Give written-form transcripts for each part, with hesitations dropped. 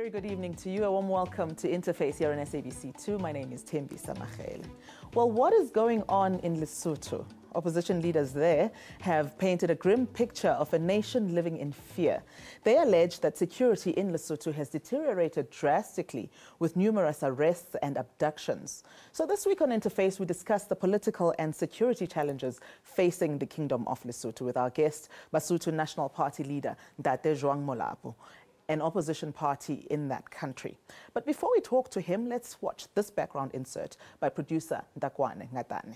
very good evening to you. A warm welcome to Interface here on SABC2. My name is Thembisa Magele. Well, what is going on in Lesotho? Opposition leaders there have painted a grim picture of a nation living in fear. They allege that security in Lesotho has deteriorated drastically with numerous arrests and abductions. So this week on Interface, we discuss the political and security challenges facing the Kingdom of Lesotho with our guest, Basotho National Party leader, Joang Molapo, an opposition party in that country. But before we talk to him, let's watch this background insert by producer Ndakwane Ngatane.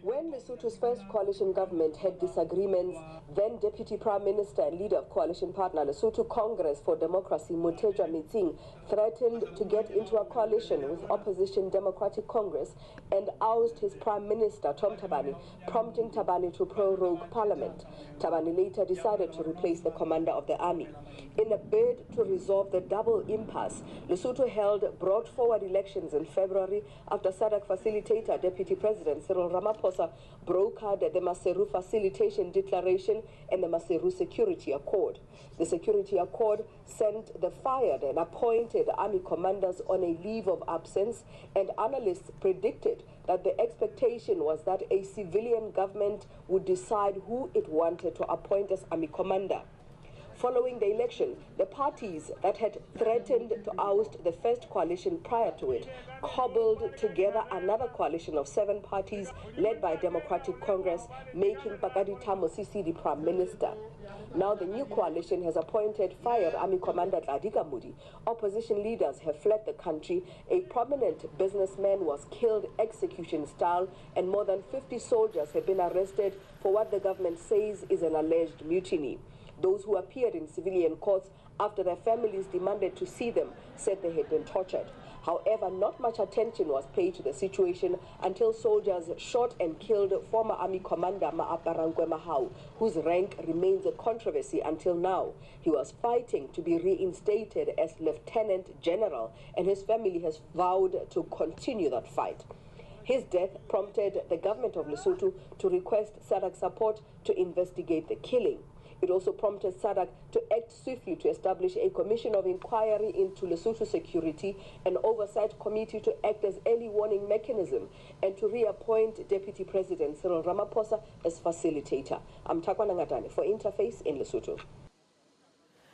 When Lesotho's first coalition government had disagreements, then Deputy Prime Minister and leader of coalition partner Lesotho Congress for Democracy, Mothetjwa Metsing, threatened to get into a coalition with opposition Democratic Congress and oust his Prime Minister, Tom Thabane, prompting Thabane to prorogue parliament. Thabane later decided to replace the commander of the army. In a bid to resolve the double impasse, Lesotho brought forward elections in February after SADC facilitator Deputy President Cyril Ramaphosa brokered the Maseru Facilitation Declaration and the Maseru Security Accord. The Security Accord sent the fired and appointed army commanders on a leave of absence, and analysts predicted that the expectation was that a civilian government would decide who it wanted to appoint as army commander. Following the election, the parties that had threatened to oust the first coalition prior to it cobbled together another coalition of 7 parties led by Democratic Congress, making Pakadita Mosisi the Prime Minister. Now the new coalition has appointed fired Army Commander Tladiga Mudi. Opposition leaders have fled the country. A prominent businessman was killed execution style, and more than 50 soldiers have been arrested for what the government says is an alleged mutiny. Those who appeared in civilian courts after their families demanded to see them said they had been tortured. However, not much attention was paid to the situation until soldiers shot and killed former Army Commander Maaparangwe Mahau, whose rank remains a controversy until now. He was fighting to be reinstated as Lieutenant General, and his family has vowed to continue that fight. His death prompted the government of Lesotho to request SADC support to investigate the killing. It also prompted SADC to act swiftly to establish a commission of inquiry into Lesotho security, an oversight committee to act as early warning mechanism, and to reappoint Deputy President Cyril Ramaphosa as facilitator. I'm Takwana Ngatane for Interface in Lesotho.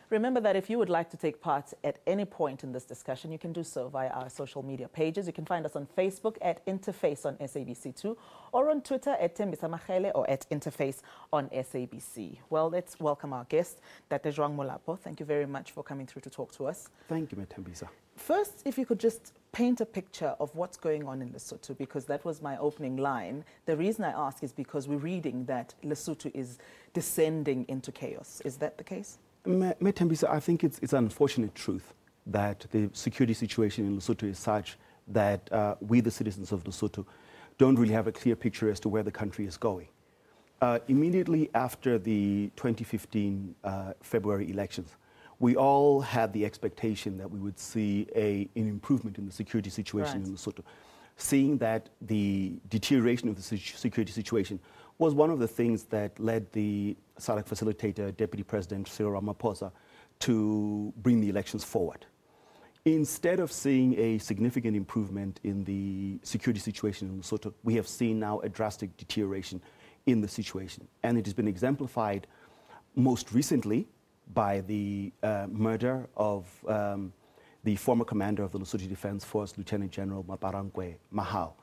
Remember that if you would like to take part at any point in this discussion, you can do so via our social media pages. You can find us on Facebook at Interface on SABC2 or on Twitter at Thembisa Magele or at Interface on SABC. Well, let's welcome our guest, Joang Molapo. Thank you very much for coming through to talk to us. Thank you, Thembisa. First, if you could just paint a picture of what's going on in Lesotho, because that was my opening line. The reason I ask is because we're reading that Lesotho is descending into chaos. Is that the case? Thembisa, I think it's an unfortunate truth that the security situation in Lesotho is such that we, the citizens of Lesotho, don't really have a clear picture as to where the country is going. Immediately after the 2015 February elections, we all had the expectation that we would see an improvement in the security situation in Lesotho. Seeing that the deterioration of the security situation was one of the things that led the SADC facilitator, Deputy President Cyril Ramaphosa, to bring the elections forward. Instead of seeing a significant improvement in the security situation in Lesotho, we have seen now a drastic deterioration in the situation. And it has been exemplified most recently by the murder of the former commander of the Lesotho Defense Force, Lieutenant General Maaparangwe Mahau.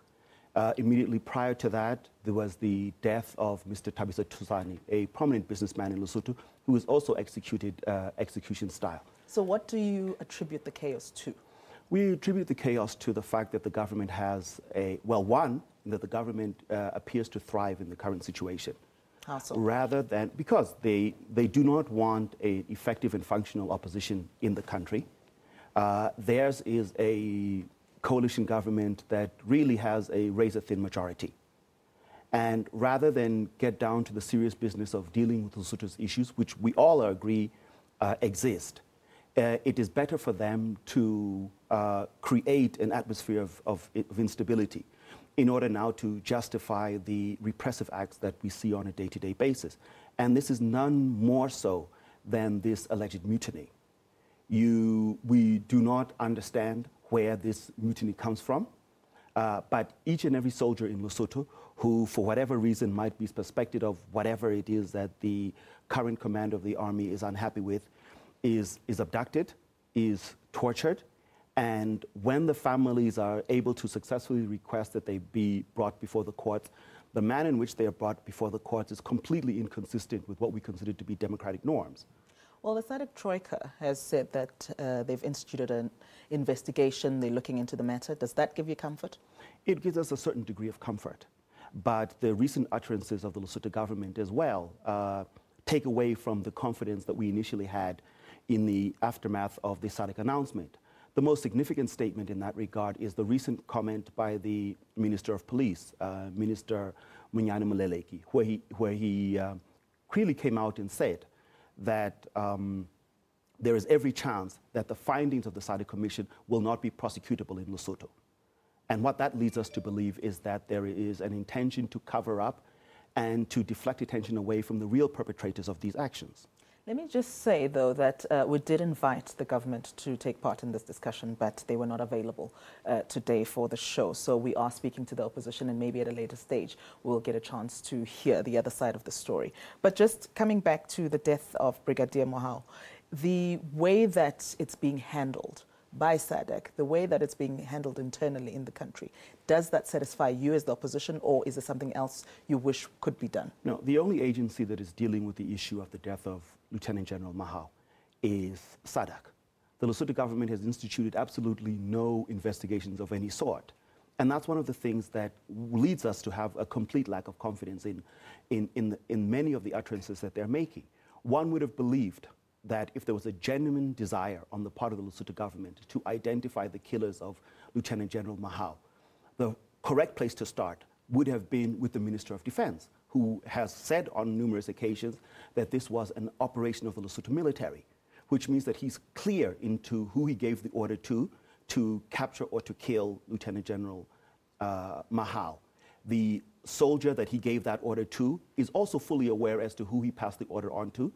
Immediately prior to that, there was the death of Mr. Thabiso Thusane, a prominent businessman in Lesotho, who was also executed execution style. So what do you attribute the chaos to? We attribute the chaos to the fact that the government has that the government appears to thrive in the current situation. How so? Rather than, because they do not want an effective and functional opposition in the country. Theirs is a coalition government that really has a razor-thin majority. And rather than get down to the serious business of dealing with Lesotho's issues, which we all agree exist, it is better for them to create an atmosphere of instability in order now to justify the repressive acts that we see on a day-to-day basis. And this is none more so than this alleged mutiny. We do not understand where this mutiny comes from, but each and every soldier in Lesotho who, for whatever reason, might be suspected of whatever it is that the current command of the army is unhappy with, is abducted, is tortured, and when the families are able to successfully request that they be brought before the courts, the manner in which they are brought before the courts is completely inconsistent with what we consider to be democratic norms. Well, the SADC Troika has said that they've instituted an investigation, they're looking into the matter. Does that give you comfort? It gives us a certain degree of comfort. But the recent utterances of the Lesotho government as well take away from the confidence that we initially had in the aftermath of the SADC announcement. The most significant statement in that regard is the recent comment by the Minister of Police, Minister Munyane Moleleki, where he clearly came out and said that there is every chance that the findings of the SADC Commission will not be prosecutable in Lesotho. And what that leads us to believe is that there is an intention to cover up and to deflect attention away from the real perpetrators of these actions. Let me just say, though, that we did invite the government to take part in this discussion, but they were not available today for the show. So we are speaking to the opposition, and maybe at a later stage we'll get a chance to hear the other side of the story. But just coming back to the death of Brigadier Mohau, the way that it's being handled by SADC, the way that it's being handled internally in the country, does that satisfy you as the opposition, or is there something else you wish could be done? No, the only agency that is dealing with the issue of the death of Lieutenant General Mohau is SADC. The Lesotho government has instituted absolutely no investigations of any sort. And that's one of the things that leads us to have a complete lack of confidence in many of the utterances that they're making. One would have believed that if there was a genuine desire on the part of the Lesotho government to identify the killers of Lieutenant General Mohau, the correct place to start would have been with the Minister of Defense, who has said on numerous occasions that this was an operation of the Lesotho military, which means that he's clear into who he gave the order to capture or to kill Lieutenant General Mohau. The soldier that he gave that order to is also fully aware as to who he passed the order on to.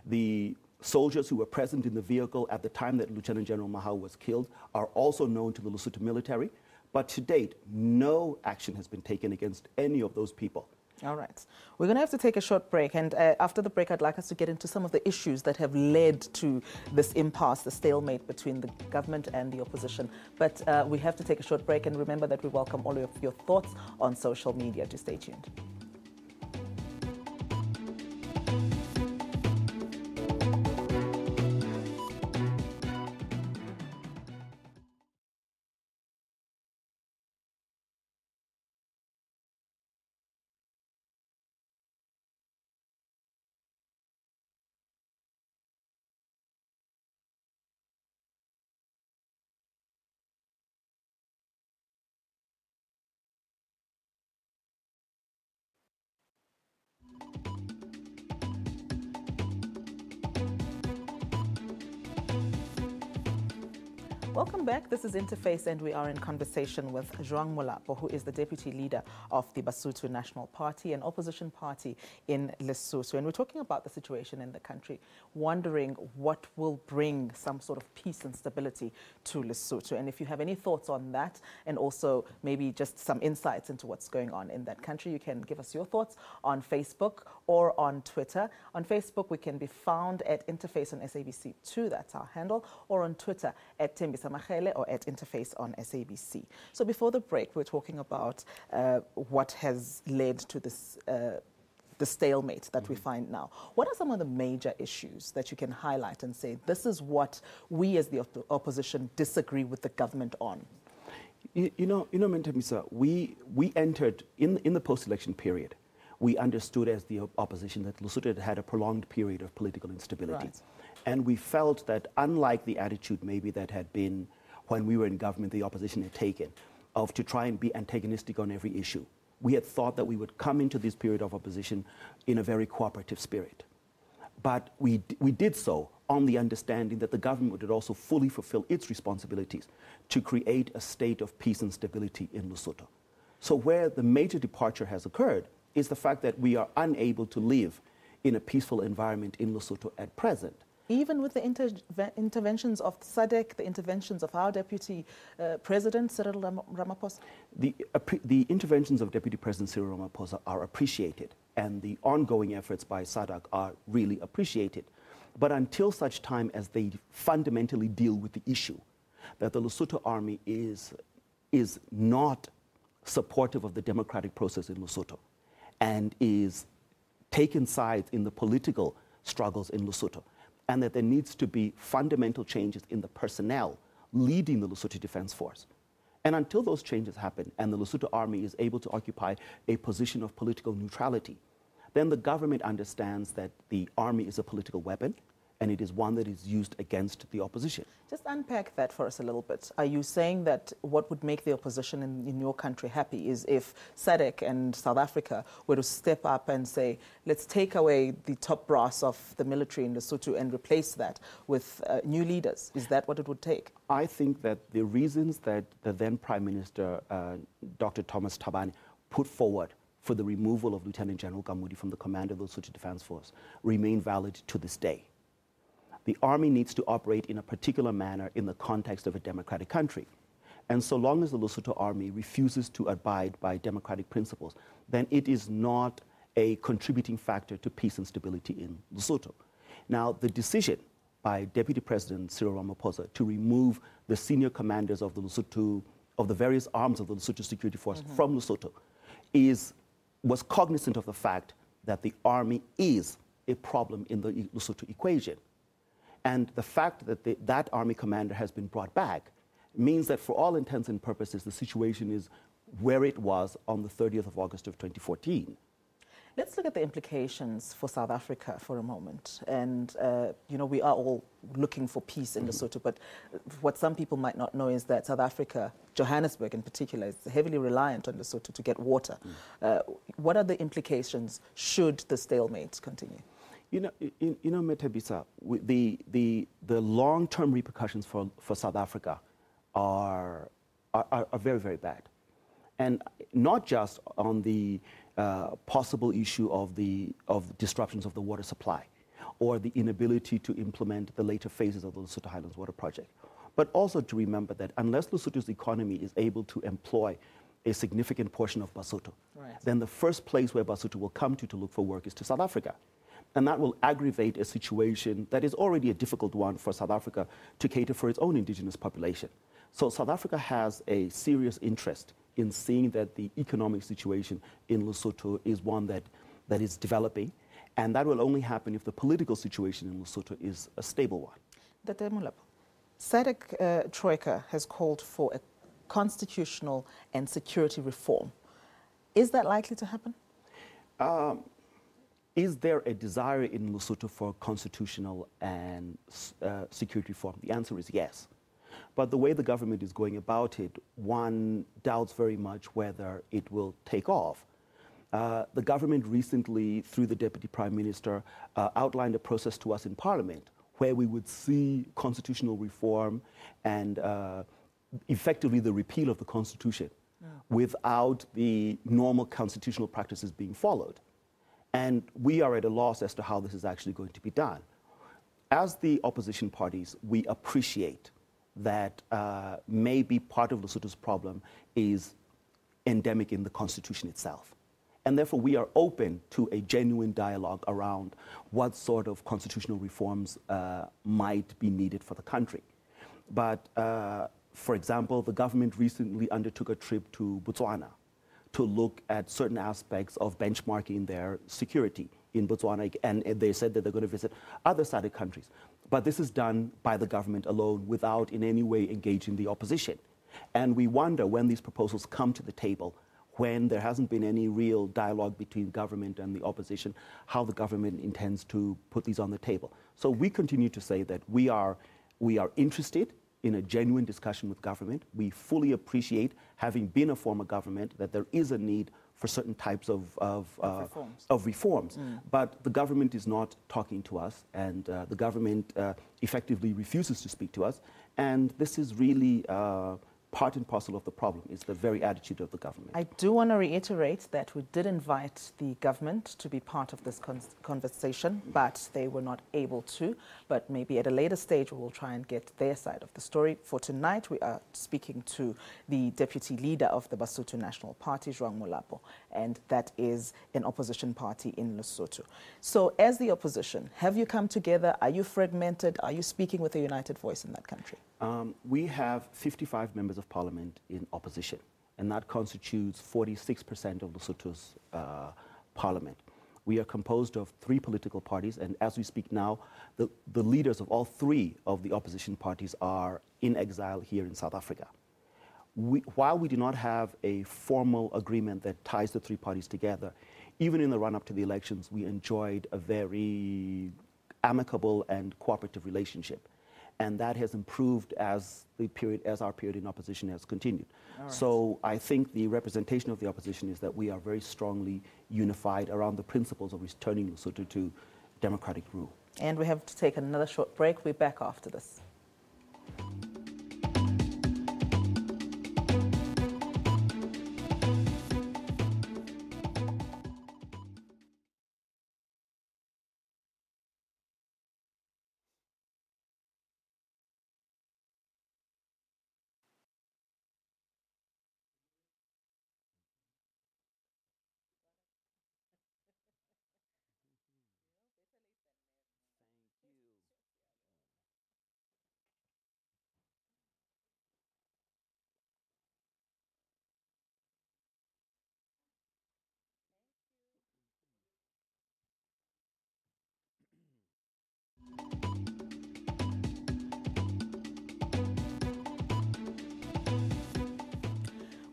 The soldiers who were present in the vehicle at the time that Lieutenant General Mohau was killed are also known to the Lesotho military, but to date, no action has been taken against any of those people. All right. We're going to have to take a short break, and after the break, I'd like us to get into some of the issues that have led to this impasse, the stalemate between the government and the opposition. But we have to take a short break, and remember that we welcome all of your thoughts on social media. To stay tuned. Welcome back. This is Interface, and we are in conversation with Joang Molapo, who is the deputy leader of the Basotho National Party, an opposition party in Lesotho. And we're talking about the situation in the country, wondering what will bring some sort of peace and stability to Lesotho. And if you have any thoughts on that, and also maybe just some insights into what's going on in that country, you can give us your thoughts on Facebook or on Twitter. On Facebook, we can be found at Interface on SABC2, that's our handle, or on Twitter at Tembi Samachele or at Interface on SABC. So before the break, we're talking about what has led to this the stalemate that we find now. What are some of the major issues that you can highlight and say, this is what we as the opposition disagree with the government on? You know, Mentamisa, we entered in the post-election period. We understood as the opposition that Lesotho had a prolonged period of political instability. Right. And we felt that unlike the attitude maybe that had been when we were in government, the opposition had taken, of to try and be antagonistic on every issue, we had thought that we would come into this period of opposition in a very cooperative spirit. But we did so on the understanding that the government would also fully fulfill its responsibilities to create a state of peace and stability in Lesotho. So where the major departure has occurred is the fact that we are unable to live in a peaceful environment in Lesotho at present. Even with the interventions of SADC, the interventions of our Deputy President, Cyril Ramaphosa? The interventions of Deputy President Cyril Ramaphosa are appreciated, and the ongoing efforts by SADC are really appreciated. But until such time as they fundamentally deal with the issue that the Lesotho army is not supportive of the democratic process in Lesotho and is taking sides in the political struggles in Lesotho, and that there needs to be fundamental changes in the personnel leading the Lesotho Defense Force. And until those changes happen and the Lesotho army is able to occupy a position of political neutrality, then the government understands that the army is a political weapon and it is one that is used against the opposition. Just unpack that for us a little bit. Are you saying that what would make the opposition in your country happy is if SADC and South Africa were to step up and say, let's take away the top brass of the military in Lesotho and replace that with new leaders? Is that what it would take? I think that the reasons that the then Prime Minister, Dr. Thomas Thabane, put forward for the removal of Lieutenant General Gamudi from the command of the Lesotho Defense Force remain valid to this day. The army needs to operate in a particular manner in the context of a democratic country. And so long as the Lesotho army refuses to abide by democratic principles, then it is not a contributing factor to peace and stability in Lesotho. Now, the decision by Deputy President Cyril Ramaphosa to remove the senior commanders of the Lesotho, of the various arms of the Lesotho Security Force from Lesotho was cognizant of the fact that the army is a problem in the Lesotho equation. And the fact that that army commander has been brought back means that for all intents and purposes, the situation is where it was on the 30th of August of 2014. Let's look at the implications for South Africa for a moment. And, you know, we are all looking for peace in Lesotho, but what some people might not know is that South Africa, Johannesburg in particular, is heavily reliant on Lesotho to get water. What are the implications should the stalemate continue? You know, Metabisa, the long-term repercussions for South Africa are very, very bad. And not just on the possible issue of disruptions of the water supply or the inability to implement the later phases of the Lesotho Highlands Water Project, but also to remember that unless Lesotho's economy is able to employ a significant portion of Basotho, then the first place where Basotho will come to look for work is to South Africa. And that will aggravate a situation that is already a difficult one for South Africa to cater for its own indigenous population. So South Africa has a serious interest in seeing that the economic situation in Lesotho is one that is developing, and that will only happen if the political situation in Lesotho is a stable one. Dr. Molapo, SADC Troika has called for a constitutional and security reform. Is that likely to happen? Is there a desire in Lesotho for constitutional and security reform? The answer is yes. But the way the government is going about it, one doubts very much whether it will take off. The government recently, through the Deputy Prime Minister, outlined a process to us in Parliament where we would see constitutional reform and effectively the repeal of the Constitution without the normal constitutional practices being followed. And we are at a loss as to how this is actually going to be done. As the opposition parties, we appreciate that maybe part of Lesotho's problem is endemic in the Constitution itself. And therefore, we are open to a genuine dialogue around what sort of constitutional reforms might be needed for the country. But, for example, the government recently undertook a trip to Botswana to look at certain aspects of benchmarking their security in Botswana, and they said that they're going to visit other SADC countries. But this is done by the government alone without in any way engaging the opposition. And we wonder when these proposals come to the table, when there hasn't been any real dialogue between government and the opposition, how the government intends to put these on the table. So we continue to say that we are interested in a genuine discussion with government. We fully appreciate, having been a former government, that there is a need for certain types of reforms. But the government is not talking to us, and the government effectively refuses to speak to us. And this is really part and parcel of the problem. It's the very attitude of the government. I do want to reiterate that we did invite the government to be part of this conversation, but they were not able to. But maybe at a later stage, we will try and get their side of the story. For tonight, we are speaking to the deputy leader of the Basotho National Party, Joang Molapo, and that is an opposition party in Lesotho. So as the opposition, have you come together? Are you fragmented? Are you speaking with a united voice in that country? We have 55 members of parliament in opposition, and that constitutes 46% of Lesotho's parliament. We are composed of 3 political parties, and as we speak now, the leaders of all 3 of the opposition parties are in exile here in South Africa. While we do not have a formal agreement that ties the 3 parties together, even in the run-up to the elections, we enjoyed a very amicable and cooperative relationship. And that has improved as our period in opposition has continued. Right. So I think the representation of the opposition is that we are very strongly unified around the principles of returning Lesotho to democratic rule. And we have to take another short break. We're back after this.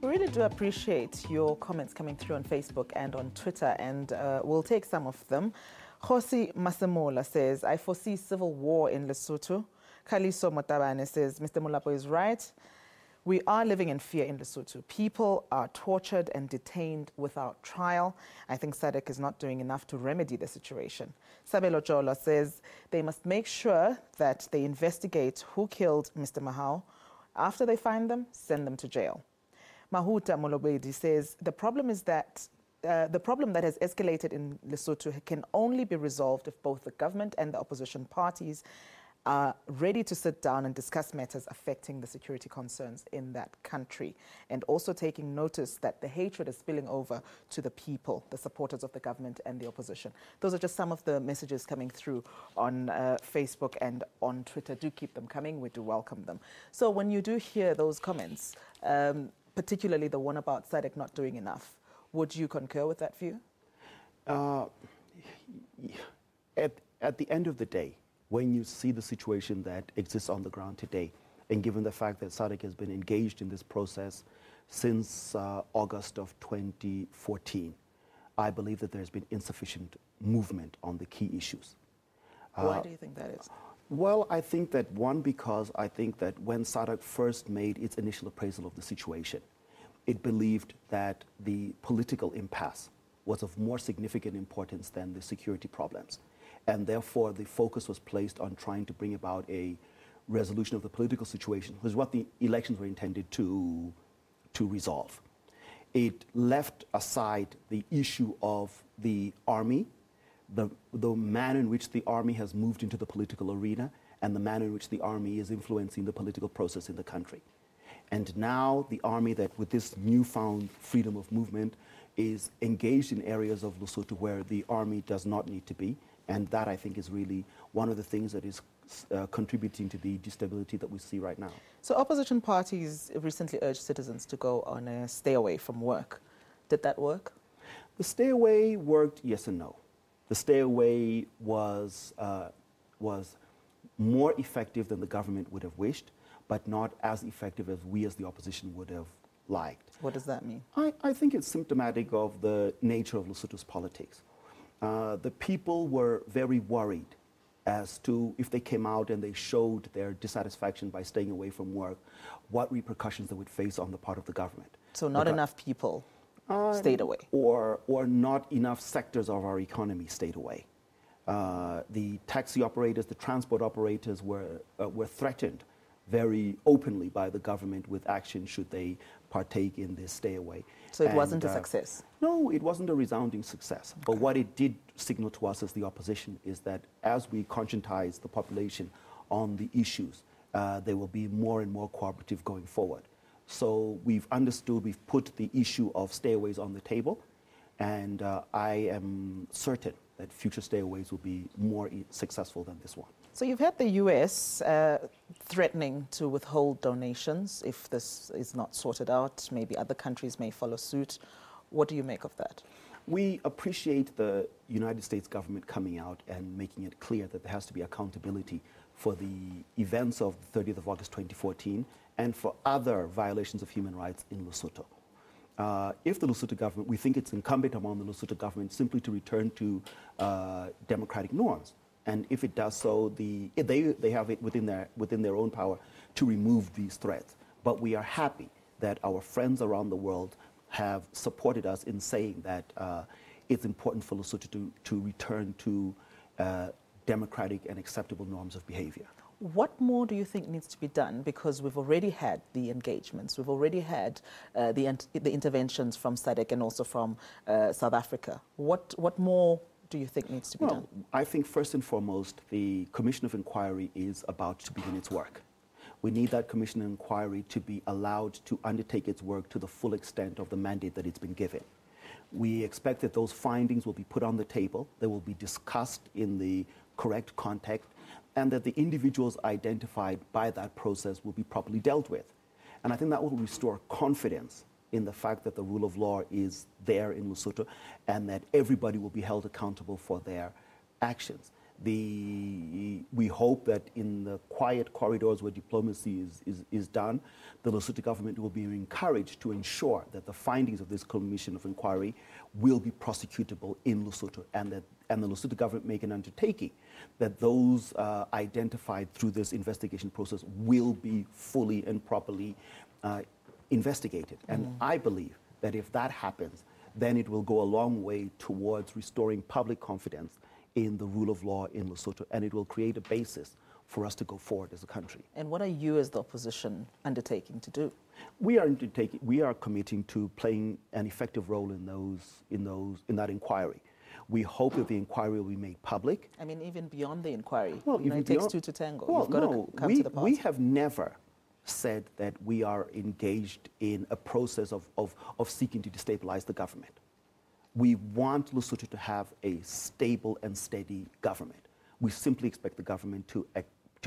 We really do appreciate your comments coming through on Facebook and on Twitter, and we'll take some of them. Josi Masemola says, I foresee civil war in Lesotho. Kaliso Motabane says, Mr. Molapo is right. We are living in fear in Lesotho. People are tortured and detained without trial. I think SADC is not doing enough to remedy the situation. Sabelo Jola says they must make sure that they investigate who killed Mr. Mahau. After they find them, send them to jail. Mahuta Molobedi says the problem is that the problem that has escalated in Lesotho can only be resolved if both the government and the opposition parties are ready to sit down and discuss matters affecting the security concerns in that country, and also taking notice that the hatred is spilling over to the people, the supporters of the government and the opposition. Those are just some of the messages coming through on Facebook and on Twitter. Do keep them coming. We do welcome them. So when you do hear those comments, particularly the one about SADC not doing enough, would you concur with that view? At the end of the day, when you see the situation that exists on the ground today, and given the fact that SADC has been engaged in this process since August of 2014, I believe that there's been insufficient movement on the key issues. Why do you think that is? Well, I think that, one, because I think that when SADC first made its initial appraisal of the situation, it believed that the political impasse was of more significant importance than the security problems. And therefore, the focus was placed on trying to bring about a resolution of the political situation, which is what the elections were intended to resolve. It left aside the issue of the army, the manner in which the army has moved into the political arena, and the manner in which the army is influencing the political process in the country. And now the army, that with this newfound freedom of movement, is engaged in areas of Lesotho where the army does not need to be. And that, I think, is really one of the things that is contributing to the destability that we see right now. So opposition parties recently urged citizens to go on a stay away from work. Did that work? The stay away worked, yes and no. The stay away was more effective than the government would have wished, but not as effective as we as the opposition would have liked. What does that mean? I think it's symptomatic of the nature of Lesotho's politics. The people were very worried as to if they came out and they showed their dissatisfaction by staying away from work, what repercussions they would face on the part of the government. So not enough people stayed away? Or not enough sectors of our economy stayed away. The taxi operators, the transport operators were threatened very openly by the government with action should they partake in this stay away. So it wasn't a success? No, it wasn't a resounding success. Okay. But what it did signal to us as the opposition is that as we conscientize the population on the issues, they will be more and more cooperative going forward. So we've understood, we've put the issue of stayaways on the table, and I am certain that future stayaways will be more successful than this one. So you've had the US threatening to withhold donations if this is not sorted out. Maybe other countries may follow suit. What do you make of that? We appreciate the United States government coming out and making it clear that there has to be accountability for the events of the 30th of August 2014 and for other violations of human rights in Lesotho. If the Lesotho government, we think it's incumbent upon the Lesotho government simply to return to democratic norms. And if it does so, they have it within their own power to remove these threats. But we are happy that our friends around the world have supported us in saying that it's important for Lesotho to return to democratic and acceptable norms of behavior. What more do you think needs to be done? Because we've already had the engagements, we've already had the interventions from SADC and also from South Africa. What more do you think needs to be done? I think first and foremost, the Commission of Inquiry is about to begin its work. We need that Commission of Inquiry to be allowed to undertake its work to the full extent of the mandate that it's been given. We expect that those findings will be put on the table, they will be discussed in the correct context, and that the individuals identified by that process will be properly dealt with. And I think that will restore confidence in the fact that the rule of law is there in Lesotho and that everybody will be held accountable for their actions. We hope that in the quiet corridors where diplomacy is done, the Lesotho government will be encouraged to ensure that the findings of this Commission of Inquiry will be prosecutable in Lesotho, and the Lesotho government make an undertaking that those identified through this investigation process will be fully and properly investigated. And I believe that if that happens, then it will go a long way towards restoring public confidence in the rule of law in Lesotho, and it will create a basis for us to go forward as a country. And what are you as the opposition undertaking to do? We are committing to playing an effective role in that inquiry. We hope that the inquiry will be made public. I mean, even beyond the inquiry. Well, it takes two to tango. Well, You've got to come to the party. We have never said that we are engaged in a process of seeking to destabilize the government. We want Lesotho to have a stable and steady government. We simply expect the government to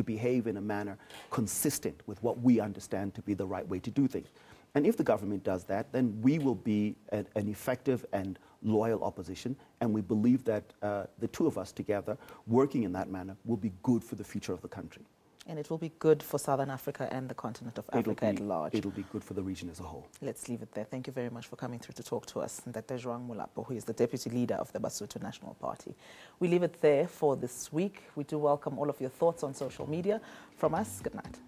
behave in a manner consistent with what we understand to be the right way to do things. And if the government does that, then we will be an effective and loyal opposition, and we believe that the two of us together, working in that manner, will be good for the future of the country. And it will be good for Southern Africa and the continent of Africa at large. It will be good for the region as a whole. Let's leave it there. Thank you very much for coming through to talk to us. And that's Joang Molapo, who is the Deputy Leader of the Basotho National Party. We leave it there for this week. We do welcome all of your thoughts on social media. From us, good night.